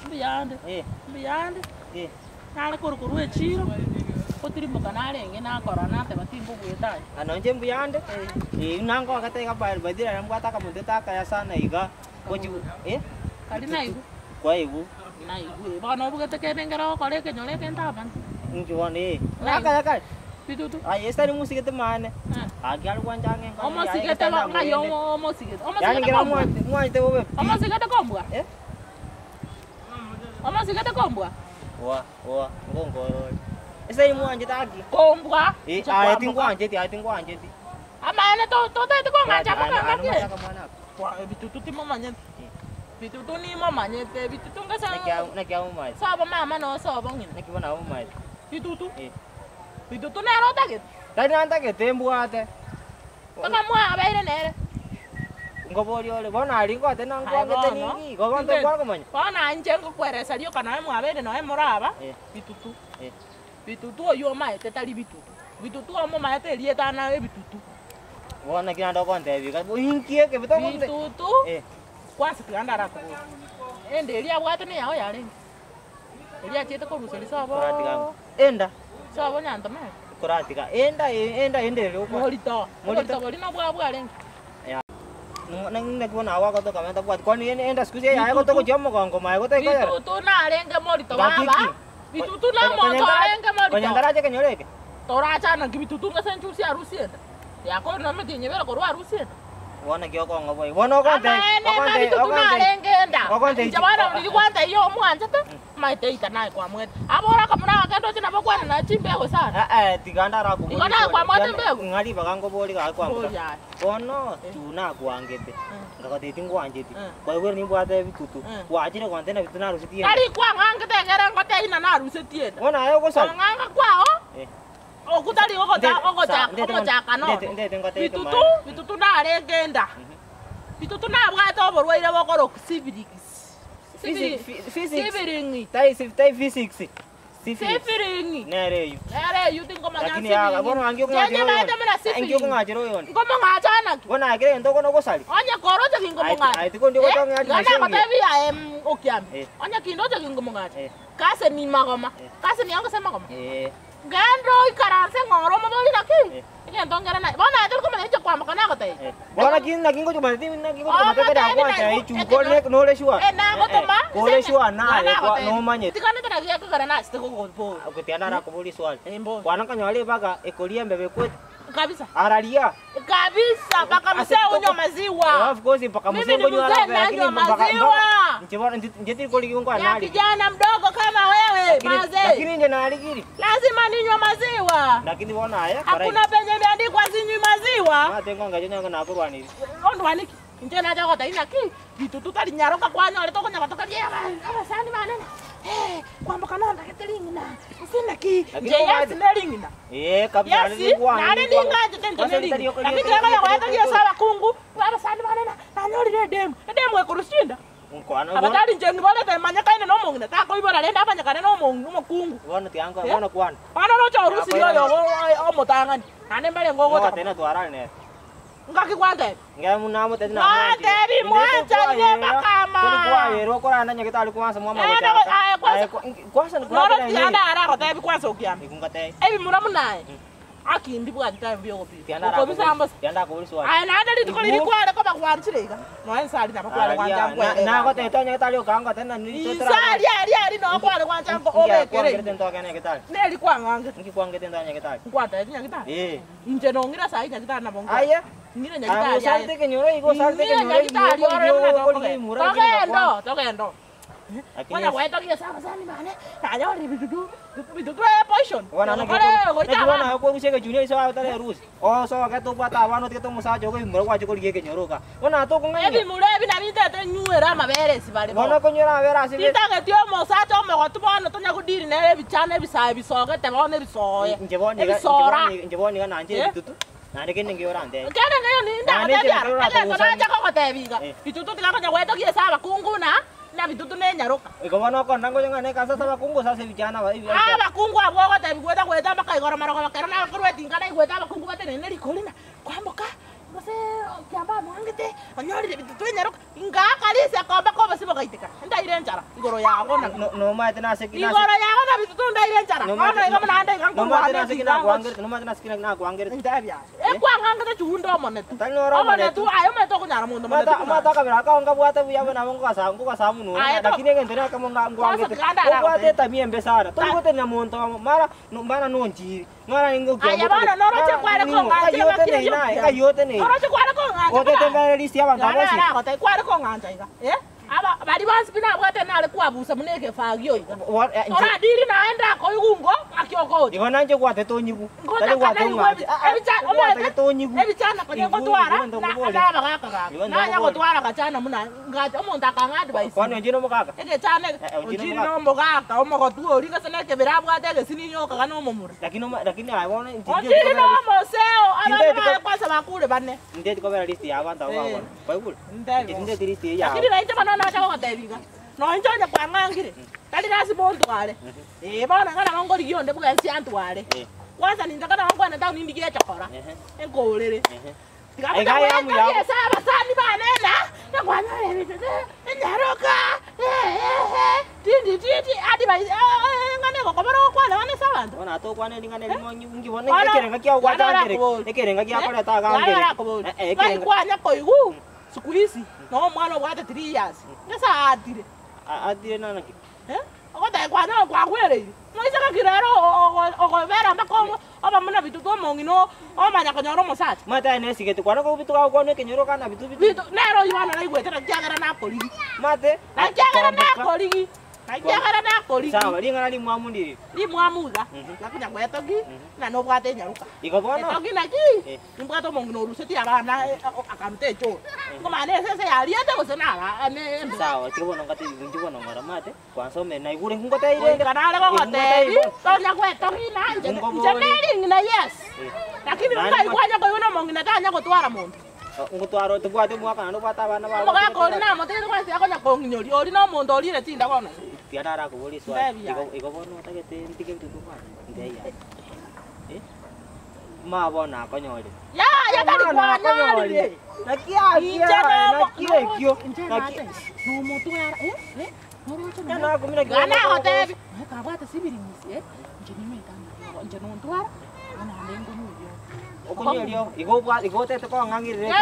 Biyande. Biyande. Nale kurukuru echiro. Kotiri mbokanale nge na korana te batimbo bwetaye. Anonje Biyande. Nango akateka badira namkwata kamunta kaya sana iga. Koji Kali naigu. Kwa igu. Naigu. Bana bugete kenengero kole kenyole kentaban. Njuane. Naka. Bitutu. Esta ni musik itu mana? Agar wanjange. Omo sikete nga yo omo sikete. Omo sikete. Yani kira mo itu bobe. Omo sikete kombua. Omo sikete kombua. Wah, ngongko. Esta ni mo anje tagi. Kombua. Tingko anje. Amane to itu ko ngaca ko ngake. Wah, bitutu ti mamanya. Bitutu ni mamanya te bitutu nga sa. Nakia mo mai. Saba mama no saba ngin. Nakia mo na mo mai. Bitutu. Bitutu na ro tagit. Tadi nanta ke tembu ate. Taka mo abaire nere. Ngobori ole bona ali ngo tena ngo ngete ningi. Go gonto kwa komanya. Bona anje ngo kweresa lio kana mo abaire no emoraba. Bitutu. Bitutu oyo mai tetali bitutu. Bitutu omo mai te lieta na bitutu. Bona kina ndo konte bi ka hinkie ke beto konte. Bitutu. Kwanza tuanda rako. Ende elia bwate ne yao yale. Elia chete ko ruseli sabo. Enda. Sabo nyanta me. Kuratika. Enda leo ko. Molito bolina bwa lengi. Ya. Nang nakona awa ko to kamenta bwat. Kwani enda skuze ya ko to ko jomo ko mai ko to ko ya. Bitutu na lenga molito baba. Bitutu na mo to lenga molito. Konyandara je kenyoleke. Toracha na bitutu nga senchusi harusi enda. Ya ko na meti nyebera ko harusi enda. Wana kyo ko ngoboy. Wana ko te. Jabana ndi kwanta iyo omwanja te. Maite itana kwa mwete. Abora kamuna akendo china bakwana na chimbe ko sana. Tiganda ra ko. Tiganda kwa mwete mbego. Ngali bakango boli ka kwa. Ono tuna kuangete. Ngako te tingu anjeti. Kwa hiyo ni bwate bitutu. Wajire kwante na bituna rusiti. Ari kwa ngangete ngere ngote ina na rusiti. Wana ayo ko sa. Nganga kwao. Okutali ogoja kano. Bitutu na legenda. Bitutu na bwato oborwaire bokoro civics. Civics. Tai physics. Civics. Nere yu tingo manya. Lakini ya bono angyo ngajiro yon. Ngomo ngajana. Bona agire ndo kono kosali. Onya koroje kingomo ngaja. Ai tiko ndiko tonga ati. Ngana kotebi ya okiambi. Onya kindoje kingomo ngaja. Kase ni magoma. Kase ni yango sema magoma. Gandro ikaranse ngoro maboli laki. Iki ndongera na. Bona adel ko mane kwa makana ko tai. Bona kin na kingo jumati na kingo jumati kada kwa tai chu ko ne no le shua. Na ko to ma. Ko le shua na le kwa no manye. Tikana kana ya kana na ste ko bo. Aku tiana ra ko boli swal. Kwa na kanyole baga ekolia mbebe kwetu. Kabisa. Aralia. Kabisa mpaka msee unywa maziwa. Of course mpaka msee unywa lakini maziwa. Njebona njeti ko likiungo anali. Kijana mdogo kama wewe maze. Lakini nje na aligiri. Lazima ninywe maziwa. Lakini bona haya. Hakuna penye imeandikwa sinywi maziwa. Matengo ngaje nyanga na kurwani. Ondwaniki. Nje na jago taina ki. Bitutu tali nyaroka kwanya ole toko nyabatoka yeba. Kama sani manene. Kwamba kanonda ketelingina. Usina ki. Je yasi nelingina. Kabisa ali kwa. Nani ningaje tento nelingina. Lakini kama ya kwata kia sawa kungu. Wala sani manene. Nanyori ne demu. Demu ekurushinda. Mkoano. Abadali njengi bole te manya kaine no mongina. Ta ko ibora lenda abanya kane no mongu no kungu. Wana tianga wana kwana. Ana no cha urusi yo omotangani. Nane mbele ngogo ta. Tena tuarane ne. Ngaki kwante. Ngamu namo tena. Devi mwacha nyeba kama. Kwa yero kwa nanya kita alikuwa samwa mama. Kwanza Nora tianda ara ko devi kwanza ukiambi. Ikungate. Ebi muramu naye. Akindi bwa time yo bi. Ko bisamba. Tianda ko buli Ai na ndali ko li kwale ko bakwarchirega. No ensali na bakwale kwanja ngwe. Na ko te tonya kita alio kanga tena ni totra. Sali no kwale kwanja ngo obekere. Ko tento kene kita. Neli kwanganga. Ngi kwangete ndanya kita. Kwata nya kita. Nje no ngira sai nya kita na bongo. Aya. Ngira nya kita. Ai salte ke nyoro iko salte ke nyoro. Tokendo. Wana waito kia sama sani mane. Ayo ri bitutu poison. Wana na wana ko usege junior sawa tare rus. Oh so ka to pata wano ke to musa jogo muro wa jogo ge nyoro ka. Wana to ko ngai. Ebi muro ebi na bita te nyuera mabere sibale. Wana ko nyora vera sibe. Tita ke tio musa to me ko to bono to nyago diri na ebi chana ebi sa ebi so ke te bono ebi so ye. Njeboni kana anje bitutu. Nane kene ngiora ande. Kana ngayo ni nda ate ya. Ate ko na jako ko te biga. Bitutu tika nya waito kia sawa kunguna. Na bitutu ne nyaroka. Iko wana ko nango ngane kasa sama kungu sasa vijana wa hivi. Bakungu abo ko te kweta makai gora maro ko kerana ko rweti ngana kweta bakungu bate ne ri kolina. Kwamboka. Bose kiamba mwangete onyori bitutu nyaruka ngakalise komba koba sibogaitika ndaire njara igoro yago na no mate na sekina igoro yago na bitutu ndaire njara ono igama na ndai no mate na sekina kwangere no mate na sekina na kwangere ndabya kwanganga chundo monetu tanoro monetu ayo meto kunyara mundo monetu mata kabira ka nga bwata buya bana ngo kasamu no lakini ngendera kama ngwangete bwate tamiembe sana togote na monto mara no bana no nji ngara ngo aya bana noroche kwale ko nganje bakire yote ne noroche kwale ko nganje ote tenga lisi abantu abosi ko tai kwale ko nganje iga aba bali bansi bina bwate nale kwabusa muneke fagio iga ora diri naenda ko yugungo akioko igo nanje kwate tonyibu tale kwate nganje ebicha omwe tonyibu ebichana ko nyako twara na bagaka na nyako twara kachana muna ngaje omuntu akangadi baisi kwano njino mukaka ege chane ojiri no mugaka omoko tuori gaseneke birabwate gesininyoka kana omomura lakini ayibona ojiri no moseo abana kwasa bakule bane ndeti ko bera list ya abantu abo bayikule ndeti list ya lakini naite bana na chako katebiga no njonya kwangangire tali nasi bonto wale bana kana ngongori gionde bugensi antu wale kwanza ninjakana ngwana tawo nindikie chakora enkolere Egaya mu ya saba sani banena nakwanya nyaroka tindi adi bai ngane ko komaro kwana wane sabantu ona to kwana ngane ngi wona ekerenga kia kwatangere ekerenga kia kora ta gangere ekerenga kwanya ko igu siku hizi no mwana wate 3 years ngasa adire nana ki okoda kwana kwa kwere moisa ka kirero okobera makongo oba muna bitu to mongino omanya kanyoro mosati mata ne sigete kwana ko bitu ka kwana kenyoro kana bitu nero ywana na igwete na kyagara na koligi mate na kyagara na koligi Nakiagara na koligi. Sawa, linga na limu ndiri. Limu amuga. Nakunya kwa toki na no bwate nyaruka. Iko bona. Toki na ki. Imbwato mongo ruseti abana akamte cho. Ngoma ne sese yali ate kusena ane. Sawa, tibona ngati ndibona ngara mate. Kwansome na igure ngota ile. Kanale ko hotel. Tonya kwa toki na nje. Nje na yes. Lakini ukayikwanya kwa yona mongo na tanya kutwara muntu. Ngutwaro tubwate mwaka no bata bana ba. Muga ko na mote kwa sia konya ko nyori. Ori no muntu ori re tinda kono. Tiara ko boli swa. Iko bono takete ntike mtutu kwa. Ndeya. Ma bona ko nyori. Ya tali kwa nyori. Nakia kio. No mutu era Na ko mina gana hotel. Ka bwate sibiringisi njeni meta. Njeno ntwara. Ana lengo nyori. Okonyorio igo tete ko ngangire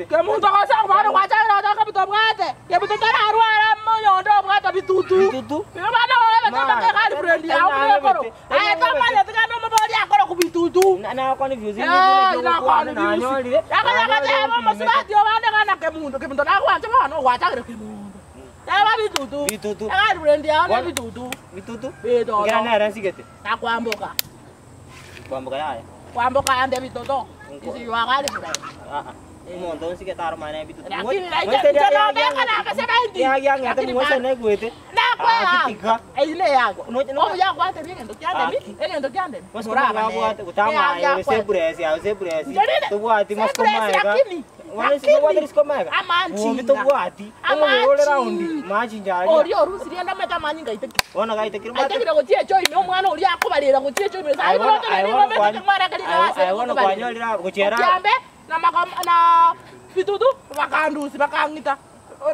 ke muntu akasa kubana kwachana nataka bitobwate ke bitotara arwara moyondo bwata bitutu bana wala tata kali friend ya ukoro ay tamanya tikano mabodi akoro kubitutu na ko ni views ni na nyolire yakaya mosibati obande kana ke muntu na kwacha bana kwachagire ke muntu taba bitutu kali friend ya na bitutu ngana ransigete na kwamboka yaya kwamboka ande bitoto isi wakali kura umuntu nsike tarumane bitutu lakini njalo bekana akasema ndi ya ngata mwese na gwete nakwa ile yako obu yako ate ngendo kyande mosora bwate kutama ya sebresi tubwati moskomaga wale sio wale skomaga amanchi tubwati ole raundi machi njari ori orusi rienda meta manyinga iteki ona gaite kiruma atekira gutie choi no mwana uri akubalira gutie choi meza ayi wona kwanyolira guchera kyambe na bitutu bakandusi bakangita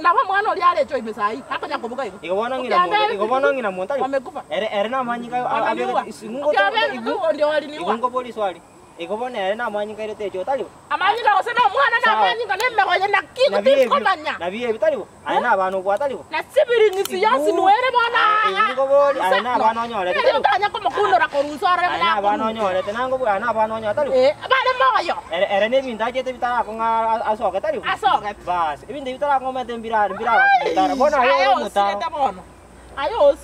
nabo mwana uri ale choi meza ayi akanya kubuka iko igobona ngina monta wamekufa ere na manyinga abe singo to ndio waliniwa ngo polisi wali igobona ere na manyinga ile techo talibo amanyinga osema mwana na manyinga nemmekoye na kitu tikomanya na biye bitalibo ayina abantu bwatalibo na sibiringisi yasi nuere bona ingoboli ayina abantu onyore talibo tanya ko mukundora ko rusore ayina abantu onyore tenango bwa ayina abantu onyore talibo bale moyo ere ne binda jete bitara ko nga asoga talibo asoga bas ibinde bitara ko mete mbira bitara bona ayo mutara ayo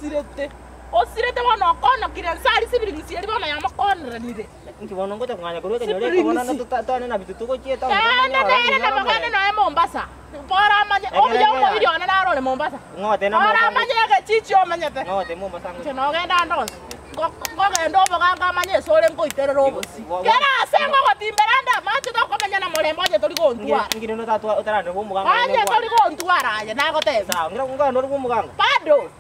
osirete bona kono kirensari sibiringisi yari bona yamakonra nire ngibona ngote nganya kuruke nyore ko bona tutane na bitutu ko chieta na magana na Mombasa bora manye obuyo mo video na narole Mombasa ngote na bora manye ga chichi o manyete ngote Mombasa ngote genda ndonse ngoge ndobo ganga manye sore ngoitere robosi kera sengo gotimberanda macho to komenya na morembo je tori gontwa ngire no tatu utarane bo muganga anje tori gontwara anje na gote sawa ngira kunga ndo bo muganga bado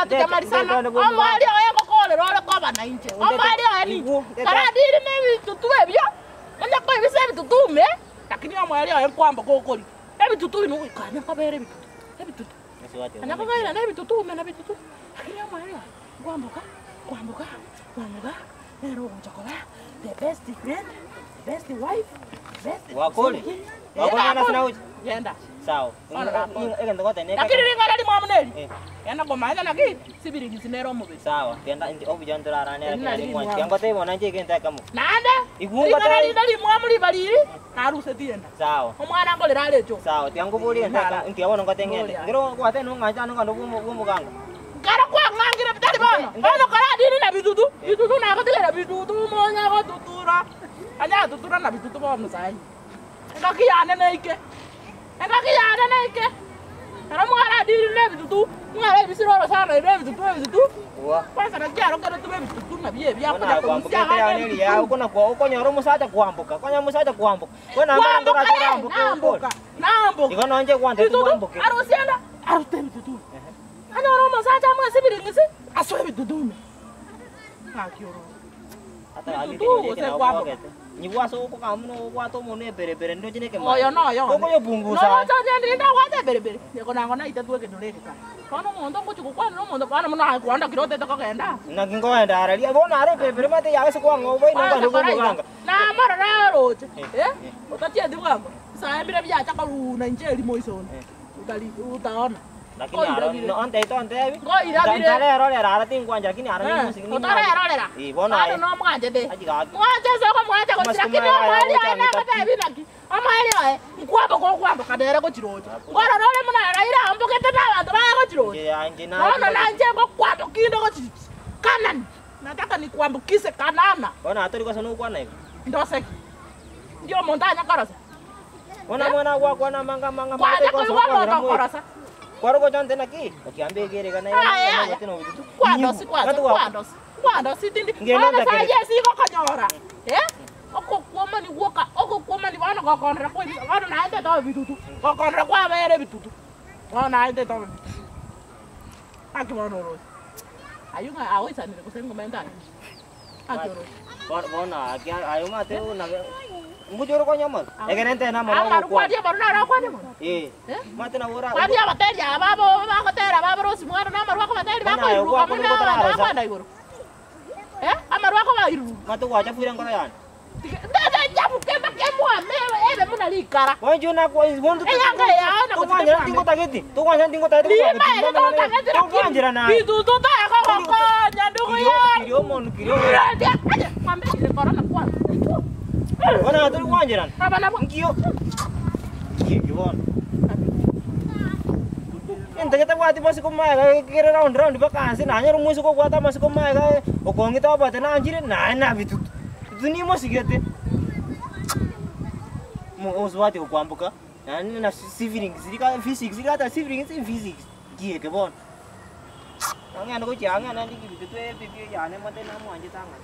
tukamalizana omwali oyengo kole role koba na inje omwali ani karadiri ne bitutu ebyo manya ko ibise bitutume lakini amwali ayo kwamba kokoli ebitutu bino kanya kabere bitutu ebitutu anya kagaira na ebitutu mena bitutu lakini amwali kwambuka nero chokola the best friend the best wife best wakoli na sina uji yenda sawa ega ndogote ne lakini ringala di mwamuneli yenda komanya naki sibiri gisinero mubi sawa kenda ndi obujandura rane ari mwanti yango te bona nje kenta kamu nande igunga ta ndi mwamuli baliri naruse tienda sawa omwana ngo liralecho sawa tiango boli enta nti abona ngo tengende ngiro kwa te no nganja no kando bumuganga kara kwa ngangira bitali bana kara dini na bitutu na ko tigera bitutu monya ko tutura anya tutura na bitutu ba musai ngakiyane neike Kara mwara dini na bitutu mwara bisiro sana na bitutu wa kwanza na jaro kara tu bitutu na biye bya kuna kwambuka ya neli ya kuna kwa uko nyoro musacha kwambuka kwanya musacha kwambuka kuna mara ndora kwambuka nambuka ikono nje kwante kwambuka arusiana arute bitutu anyoro musacha mwasibiri ngisi aswe bitutu ngakioro hata alidi na kwambuka ni waso uko kamuno wato mone berebere ndo jine kema oyo no uko yo bungusa no chaje ndinda wate berebere yeko nango na itatu ke ndoleke ka kono mondo ko chukwa no mondo kana muna kwanda kirote to kagenda na kingo enda arali bona are berebere mate yawe kwa ngobo ino ngando bunganga na mara rote utatie ndiwango saambire bya chakaluna njeli moisoni utaona lakini aro no ante to ante abi ngo irabire tantale ro le rara tingwanja lakini aro ni musiki ni utare rolera bona ai no mwanje de ajiga mwanje soko mwanje ko lakini mwali ana kata binaki amali ae kwamba kadere ko chiroje ngora role muna raira ambuke tena abantu baya ko chiroje ye anje na no nanje ko kwamba kindo ko kanan nataka nikuambukise kanana bona atori kwa sanu kwa na ndose ndio montaña karasa bona mwana kwa kwa na manga kwa kwa karasa kwaro ko jante na ki okiambe gere kana ya teno bitu kwando si tindi ngena sa yesi ko kanyora oko kuoma ni bana ko konra ko bana na ende to bitutu ko konra kwa bere bitutu bana ende to aki bana ro ayunga awisa ni ko sengo menda aki ro bona aki ayuma te na mujoro ko nyamal egerente na mara kwa dia baruna ra kwa dia mate na ora kwa dia bateria babo ba ko tera babo ro simwana na marwa ko bateria ba ko iru ko na kwa ndai goro amarwa ko ba iru mate kwa cha fuira ngora yan ndada jabu kema kemo amewe ebe muna likara wanju na kwa wondu yanga ya na ko kwanja tingo tageti to kwanja tingo tageti to kwanja na bitu to ta ko nyanduko ya kirio mon kirio kwambe ile corona kwa bona to kwanja na bana ngio bon ente kita wati masih kumai ga kira round vakansi nanya rumus ko kwata masih kumai ga okongi to ba tena anjire na bitu ni masih gete mo oswati ko kwambuka na civics zika physics zika ta civics in physics gie ke bon angana ko changa na diki bitu e bibi ya ne mate na mo anje tanga